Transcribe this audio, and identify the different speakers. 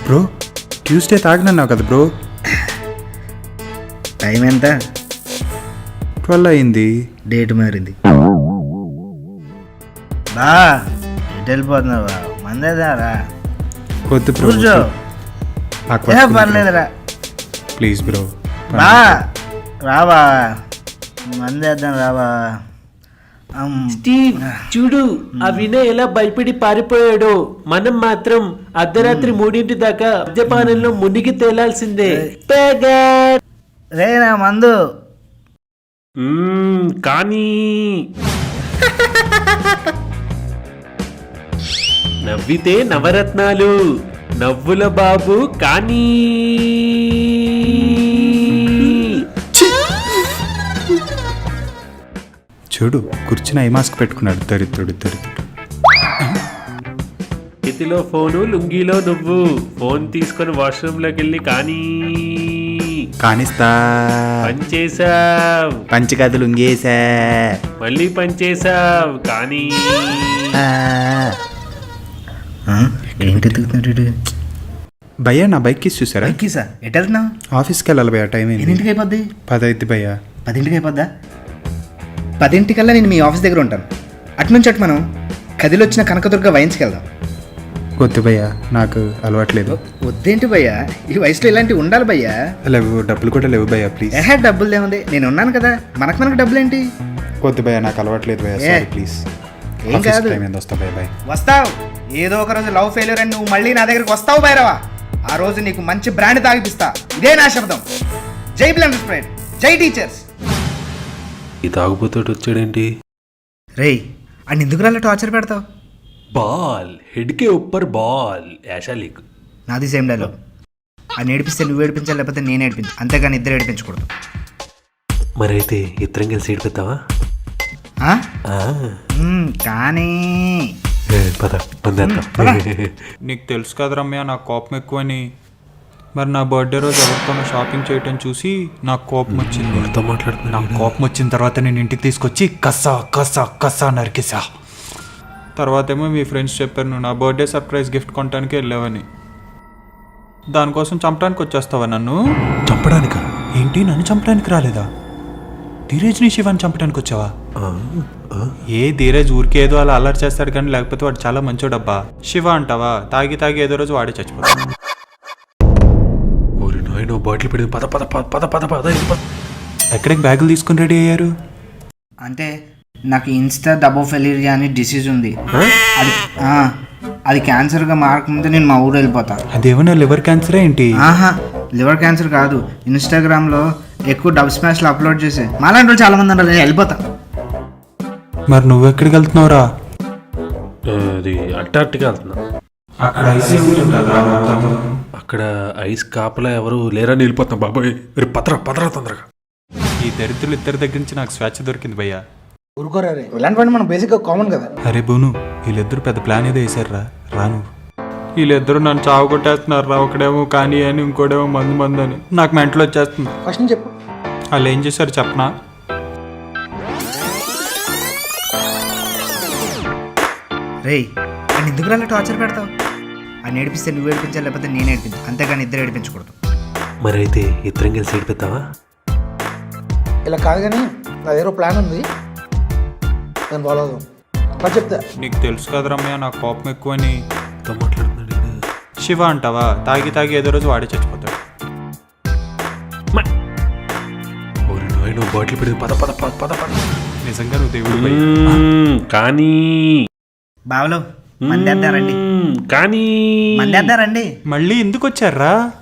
Speaker 1: Bro Tuesday తాగనన్నావు కదా bro.
Speaker 2: Time ఎంత?
Speaker 1: 12 అయింది.
Speaker 2: డేట్ మారింది. బా ఎటు వెళ్ళిపోతున్నావా? మందేదారా?
Speaker 1: వద్దు బ్రో,
Speaker 2: కూర్చో. పర్లేదురా.
Speaker 1: Please bro.
Speaker 2: బా రావా, మందేద్దాం రావా.
Speaker 3: స్టీవ్ చూడు, ఆ వినయ్ ఎలా భయపడి పారిపోయాడో. మనం మాత్రం అర్ధరాత్రి 3 దాకా మద్యపానంలో మునిగి తేలాల్సిందే.
Speaker 2: రేనా మందు
Speaker 3: కానీ నవ్వితే నవరత్నాలు, నవ్వుల బాబు కానీ.
Speaker 1: చూడు కూర్చుని ఐ మాస్క్ పెట్టుకున్నాడు దరిద్రుడు.
Speaker 3: చేతిలో ఫోను, లుంగీలో నువ్వు. ఫోన్ తీసుకొని వాష్రూమ్ లోకి వెళ్ళి కానీ
Speaker 1: కానిస్తా.
Speaker 3: పనిచేసావ్.
Speaker 1: పంచగదులు ఉంగేసా.
Speaker 3: మళ్ళీ పనిచేసావ్ కానీ.
Speaker 2: ఏంటి ఎత్తుకుతున్నాడు?
Speaker 1: భయ్యా నా బైక్ కిస్ చూసారా?
Speaker 2: ఎక్కిసా ఎటు వెళ్తున్నావు?
Speaker 1: ఆఫీస్కి వెళ్ళాలి భయ్యా, టైం అయింది.
Speaker 2: ఎన్నింటికి అయిపోద్ది?
Speaker 1: 10 అయింది భయ్యా.
Speaker 2: 10ంటికి అయిపోద్దా? 10ంటికల్లా నేను మీ ఆఫీస్ దగ్గర ఉంటాను. అటునుంచి అటు మనం కదిలొచ్చిన కనకదుర్గ వైన్స్కి వెళ్దాం.
Speaker 1: వద్దు భయ్యా, నాకు అలవాట్లేదు.
Speaker 2: వద్దేంటి భయ్యా, ఈ వయసులో ఇలాంటివి ఉండాలి భయ్యా.
Speaker 1: లేవు, డబ్బులు కూడా లేవు భయ్యా, ప్లీజ్.
Speaker 2: డబ్బులు ఏముంది, నేను ఉన్నాను కదా. మనకు డబ్బులు ఏంటి?
Speaker 1: వద్దు భయ్యా, నాకు అలవాట్లేదు భయ్యా, సారీ ప్లీజ్.
Speaker 2: ఏం కాదు,
Speaker 1: వస్తా భయ్యా. బాయ్.
Speaker 2: వస్తావు. ఏదో ఒక రోజు లవ్ ఫెయిల్యూర్ అని నువ్వు మళ్ళీ నా దగ్గరికి వస్తావు భైరవా. ఆ రోజు నీకు మంచి బ్రాండ్ తాగిపిస్తా. ఇదే నా శబ్దం. జై బ్లెండర్ స్ప్రెడ్, జై టీచర్స్.
Speaker 3: ఈ తాగుపోతాడు వచ్చాడేంటి?
Speaker 2: రేయ్ అని ఎందుకు రాలే టార్చర్ పెడతావు?
Speaker 3: బాల్ హెడ్ కే ఉప్పర్ బాల్ యాషా లీక్.
Speaker 2: నాది సేమ్ డైలాగ్. అని ఏడిపిస్తే నువ్వు ఏడిపించాలి, లేకపోతే నేను ఏడిపించు. అంతేగాని ఇద్దరు ఏడిపించకూడదు.
Speaker 3: మరైతే ఇద్దరం కలిసి ఏడిపిద్దామా?
Speaker 2: కానీ
Speaker 3: పద.
Speaker 1: నీకు తెలుసు కదా రమ్య, నాకు కోపం ఎక్కువని. మరి నా బర్త్డే రోజు ఎవరితోనో షాపింగ్ చేయటం చూసి నాకు కోపం వచ్చింది. నాకు కోపం వచ్చిన తర్వాత నేను ఇంటికి తీసుకొచ్చి కస్సా కస్సా కస్సా నరికేసా. తర్వాత ఏమో మీ ఫ్రెండ్స్ చెప్పారు నువ్వు నా బర్త్డే సర్ప్రైజ్ గిఫ్ట్ కొనడానికి వెళ్ళావని. దానికోసం చంపడానికి వచ్చేస్తావా నన్ను?
Speaker 3: చంపడానికా?
Speaker 1: ఏంటి, నన్ను చంపడానికి రాలేదా? ధీరేజ్ని శివాన్ని చంపడానికి వచ్చావా? ఏ ధీరేజ్ ఊరికే ఏదో అలా అల్లరి చేస్తాడు కానీ, లేకపోతే వాడు చాలా మంచోడబ్బా. శివ అంటావా? తాగి తాగి ఏదో రోజు వాడే చచ్చిపోతాడు.
Speaker 3: బాటిల్ పెడితే పద పద పద పద పద.
Speaker 1: ఎక్కడికి బ్యాగులు తీసుకుని రెడీ అయ్యారు?
Speaker 2: అంటే నాకు ఇన్స్టా డబోఫిలిరియా అని డిసీజ్ ఉంది. అది క్యాన్సర్గా మారకముందే నేను మా ఊరు వెళ్ళిపోతా.
Speaker 1: అదేమన్నా లివర్ క్యాన్సర్ ఏంటి?
Speaker 2: లివర్ క్యాన్సర్ కాదు. ఇన్స్టాగ్రామ్లో ఎక్కువ డబ్ స్మాష్లు అప్లోడ్ చేసే మాలాంటి వాళ్ళు చాలా మంది ఉన్నారు. నేను వెళ్ళిపోతా.
Speaker 1: మరి నువ్వు ఎక్కడికి వెళ్తున్నావురా?
Speaker 3: అది అంటార్క్టికా వెళ్తున్నా. అక్కడ ఐస్ కాపలా ఎవరు లేరని వెళ్ళిపోతున్నా బాబాయ్. పదరా పదరా తొందరగా.
Speaker 1: ఈ దరిద్రులు ఇద్దరి దగ్గర నుంచి నాకు స్వేచ్ఛ దొరికింది భయ్యా.
Speaker 2: ఊరుకోరా, ఇలాంటివన్నీ మనం బేసిక్గా కామన్ కదా.
Speaker 1: అరే బోను, వీళ్ళిద్దరు పెద్ద ప్లాన్ ఏదో వేసారు రాను. వీళ్ళిద్దరు నన్ను చావు కొట్టేస్తున్నారు రా. ఒకడేమో కానీ అని, ఇంకోటేమో మందు అని. నాకు మెంటలు వచ్చేస్తుంది.
Speaker 2: ఫస్ట్ చెప్పు,
Speaker 1: వాళ్ళు ఏం చేశారు చెప్పనా?
Speaker 2: రేయ్ అని ఎందుకు రాలే టార్చర్ పెడతావు? అని ఏడిపిస్తే నువ్వు ఏడిపించాలి, లేకపోతే నేను ఏడిపించు. అంతేగాని ఇద్దరు ఏడిపించకూడదు.
Speaker 3: మరైతే ఇద్దరం కలిసి ఏడిపిద్దామా?
Speaker 4: ఇలా కాదు కానీ నా దగ్గర ప్లాన్ ఉంది, నేను ఫాలో అవుదాం. చెప్తా.
Speaker 1: నీకు తెలుసు కదా రమ్య, నాకు కోపం ఎక్కువని.
Speaker 3: మాట్లాడుతున్నాడు.
Speaker 1: శివ అంటావా? తాగి తాగి ఏదో రోజు వాడే చచ్చిపోతాడు.
Speaker 3: బాటిల్ పెడితే పద పద పద పద పద.
Speaker 1: నిజంగా నువ్వు దేవుడు
Speaker 3: కానీ.
Speaker 2: బావలో మందేద్దారండి.
Speaker 3: కానీ
Speaker 2: మందేద్దారండి.
Speaker 1: మళ్ళీ ఎందుకు వచ్చారా?